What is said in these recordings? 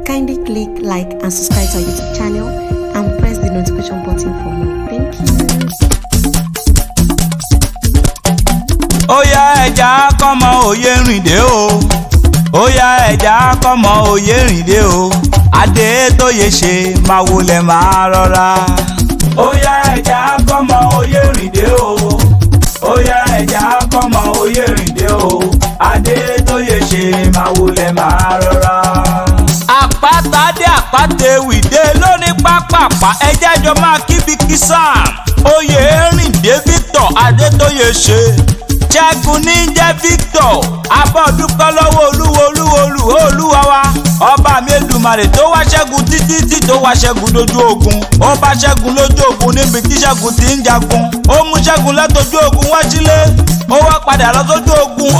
Kindly click like and subscribe to our YouTube channel and press the notification button for more. Thank you. Oya ẹja kọ́mọ òye rìndé o. Oya ẹja kọ́mọ òye rìndé o. Adé tó yẹ ṣe máa wọlé máa rọra. Oya ẹja kọ́mọ òye rìndé o. Oya ẹja kọ́mọ òye rìndé o. Adé tó yẹ ṣe máa wọlé máa rọra. Àpáta dé àpáta ewì dé lóní pápápá ẹjẹ́ jọ máa kíbi kí Sam. Oyè rìndé Victor Adétóyè ṣe. Ṣẹ́gun ní jẹ́ Victor abọ́dúpẹ́ lọ́wọ́ olúwa wa ọba mi Èdùmàrè tó wá ṣẹ́gun títí tó wá ṣẹ́gun lójú ogun ó bá ṣẹ́gun lójú ogun níbi tí ṣẹ́gun ti ń jagun ó mú ṣẹ́gun látọjú ogun wá sílé ó wá padà lọ sójú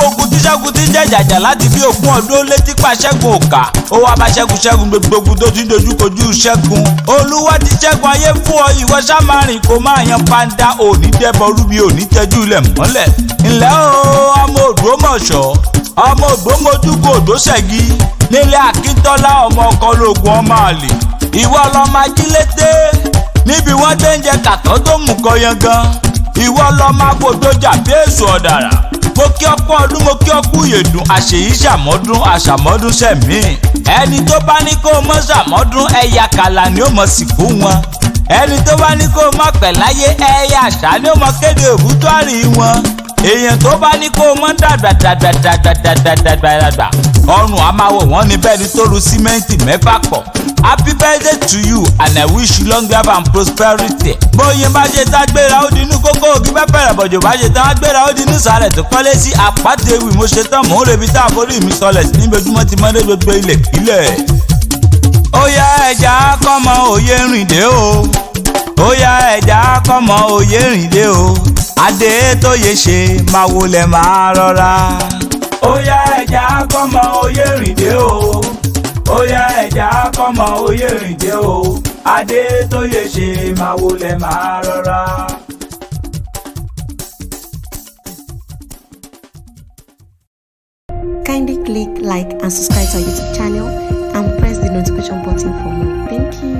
ogun tí ṣẹ́gun ti ń jẹ́ jàjà láti bí ogún ọdún létí pa ṣẹ́gun òkà ó wá bá ṣẹ́gun gbogbo tó ti ń dojú kojú ṣẹ́gun olúwa ti ṣẹ́gun ayé fún ọ ìwọ ṣámarìn kò máa yan pàǹdà òní dẹ́bọ̀ rúbi òní tẹ́jú ilẹ̀ mọ́lẹ̀ ńlẹ́ o ọmọ Ògbómọ̀ṣọ́ ọmọ Ògbómojúkò Òdó Ṣẹ̀gí nílé Akíntọ́lá ọmọ ọkọ lóògùn ọmọ àlè ìwọ lọmọ ajílété níbi wọ́n dé ń jẹ kàtọ́ tó mú kọ yangan ìwọ lọmọ agbódójà bí èso ọ̀dàrà mo kí ọkọ ọdún mo kí ọkú ìyèdùn àṣèyí ṣàmọ́dún àṣàmọ́dún sẹ̀mí ẹni tó bá ní kó o mọ́ ṣàmọ́dún ẹ̀yà kàlà ni ó mọ̀ sìnkú wọn ẹni tó bá ní kó o mọ̀ pẹ̀ láyé ẹ̀yà àṣà ni ó mọ̀ kéde òbútọ́rì wọn èèyàn tó bá ní kó o mọ́ dàgbà ọrùn àmàwò wọn ní bẹ́ẹ̀ ni tó ru símẹ́ǹtì mẹ́fà pọ̀ happy birthday to you and I wish you long life and prosperity. bóyá bá ṣe tá gbéra ó dinú kókó ògì pẹ́pẹ́rẹ́ bọ̀jọ̀ bá ṣe tán gbéra ó dinú sàlẹ̀ tó kọ́lé sí àpáta ewì mo ṣe tán mò ń rebi tá àforí mi sọlẹ̀ sí níbi ojúmọ́ ti mọ́lé gbogbo ilẹ̀ kílẹ̀. Oya ẹja kọ́mọ òye rìndé o. Oya ẹja kọ́mọ òye rìndé o. Adé tó yẹ ṣe máa wọlé máa rọra. Oya ẹja kọ́mọ òye rìndé o. Oya ẹja kọ́mọ òye rìndé o. Adé tó yẹ ṣe máa wọlé máa rọra. Kindly click like and subscribe to our YouTube channel and press the notification button for more. Thank you.